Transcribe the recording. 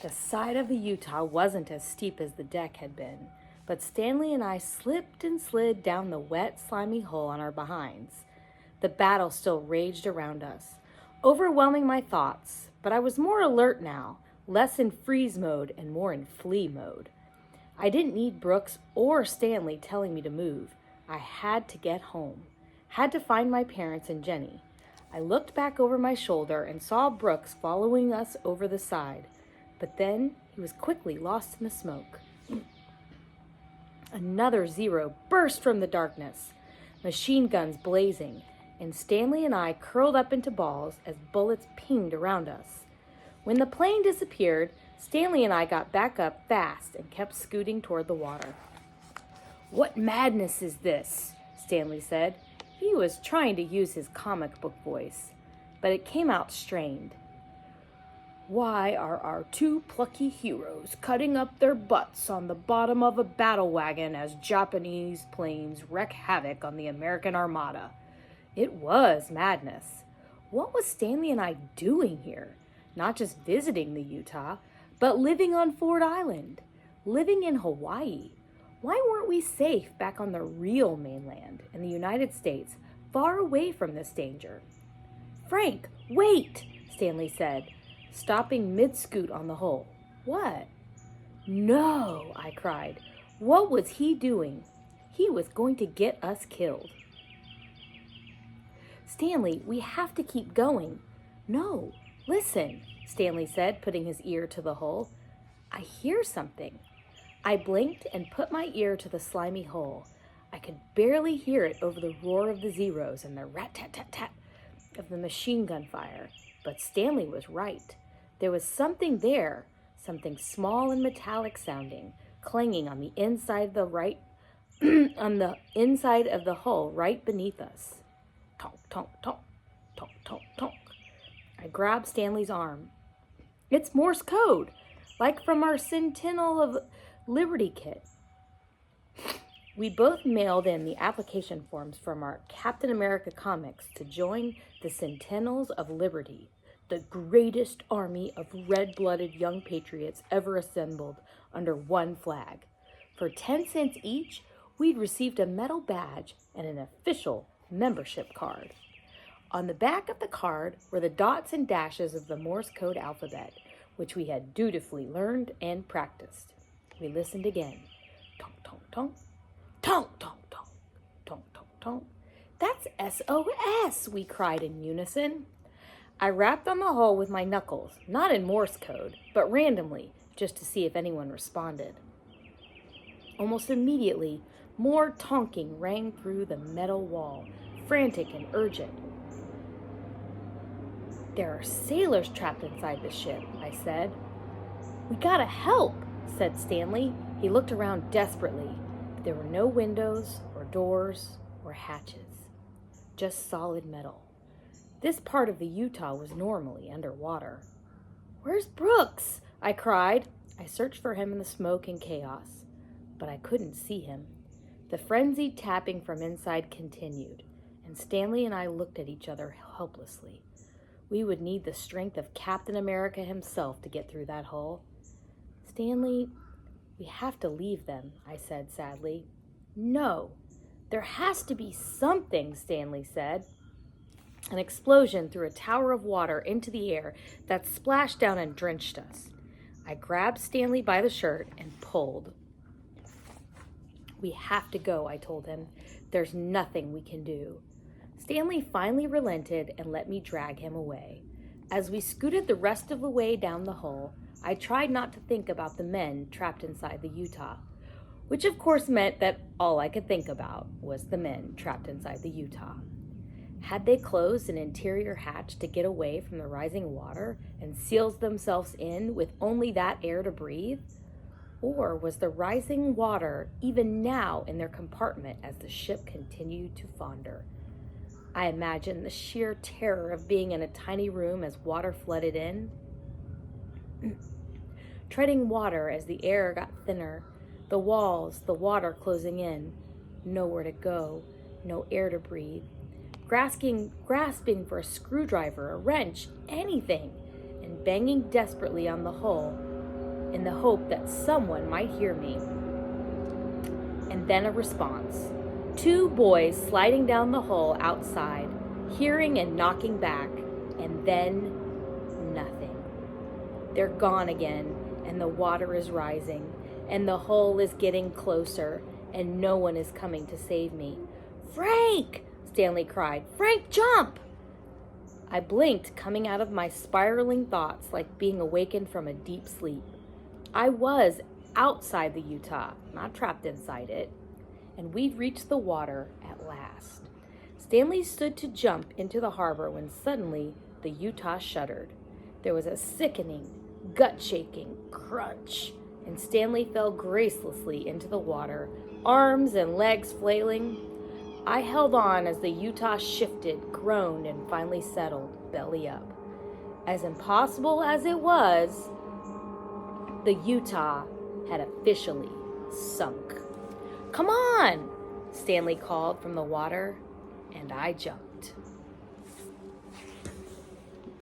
The side of the Utah wasn't as steep as the deck had been, but Stanley and I slipped and slid down the wet, slimy hole on our behinds. The battle still raged around us, overwhelming my thoughts, but I was more alert now, less in freeze mode and more in flee mode. I didn't need Brooks or Stanley telling me to move. I had to get home, had to find my parents and Jenny. I looked back over my shoulder and saw Brooks following us over the side, but then he was quickly lost in the smoke. Another Zero burst from the darkness, machine guns blazing, and Stanley and I curled up into balls as bullets pinged around us. When the plane disappeared, Stanley and I got back up fast and kept scooting toward the water. "What madness is this?" Stanley said. He was trying to use his comic book voice, but it came out strained. "Why are our two plucky heroes cutting up their butts on the bottom of a battle wagon as Japanese planes wreak havoc on the American Armada?" It was madness. What was Stanley and I doing here? Not just visiting the Utah, but living on Ford Island, living in Hawaii. Why weren't we safe back on the real mainland in the United States, far away from this danger? "Frank, wait!" Stanley said, stopping mid-scoot on the hull. "What?" "No!" I cried. What was he doing? He was going to get us killed. "Stanley, we have to keep going." "No, listen," Stanley said, putting his ear to the hull. "I hear something." I blinked and put my ear to the slimy hole. I could barely hear it over the roar of the Zeros and the rat-tat-tat-tat of the machine gun fire. But Stanley was right. There was something there, something small and metallic sounding, clanging on the inside of the on the inside of the hull right beneath us. Tonk, tonk, tonk, tonk, tonk, tonk. I grabbed Stanley's arm. "It's Morse code, like from our Sentinel of Liberty kit." We both mailed in the application forms from our Captain America comics to join the Sentinels of Liberty, the greatest army of red-blooded young patriots ever assembled under one flag. For 10 cents each, we'd received a metal badge and an official membership card. On the back of the card were the dots and dashes of the Morse code alphabet, which we had dutifully learned and practiced. We listened again. Tonk, tonk, tonk. Tonk, tonk, tonk. Tonk, tonk, tonk. "That's SOS!" we cried in unison. I rapped on the hull with my knuckles, not in Morse code, but randomly, just to see if anyone responded. Almost immediately, more tonking rang through the metal wall, frantic and urgent. "There are sailors trapped inside the ship," I said. "We gotta help," said Stanley. He looked around desperately. There were no windows or doors or hatches, just solid metal. This part of the Utah was normally underwater. "Where's Brooks?" I cried. I searched for him in the smoke and chaos, but I couldn't see him. The frenzied tapping from inside continued, and Stanley and I looked at each other helplessly. We would need the strength of Captain America himself to get through that hull. "Stanley, we have to leave them," I said sadly. "No, there has to be something," Stanley said. An explosion threw a tower of water into the air that splashed down and drenched us. I grabbed Stanley by the shirt and pulled. "We have to go," I told him. "There's nothing we can do." Stanley finally relented and let me drag him away. As we scooted the rest of the way down the hull, I tried not to think about the men trapped inside the Utah, which of course meant that all I could think about was the men trapped inside the Utah. Had they closed an interior hatch to get away from the rising water and sealed themselves in with only that air to breathe? Or was the rising water even now in their compartment as the ship continued to founder? I imagined the sheer terror of being in a tiny room as water flooded in. Treading water as the air got thinner, the walls, the water closing in, nowhere to go, no air to breathe. Grasping for a screwdriver, a wrench, anything, and banging desperately on the hull, in the hope that someone might hear me. And then a response. 2 boys sliding down the hole outside, hearing and knocking back, and then nothing. They're gone again, and the water is rising, and the hole is getting closer, and no one is coming to save me. "Frank!" Stanley cried. "Frank, jump!" I blinked, coming out of my spiraling thoughts like being awakened from a deep sleep. I was outside the Utah, not trapped inside it, and we'd reached the water at last. Stanley stood to jump into the harbor when suddenly the Utah shuddered. There was a sickening, gut-shaking crunch, and Stanley fell gracelessly into the water, arms and legs flailing. I held on as the Utah shifted, groaned, and finally settled, belly up. As impossible as it was, the Utah had officially sunk. "Come on!" Stanley called from the water, and I jumped.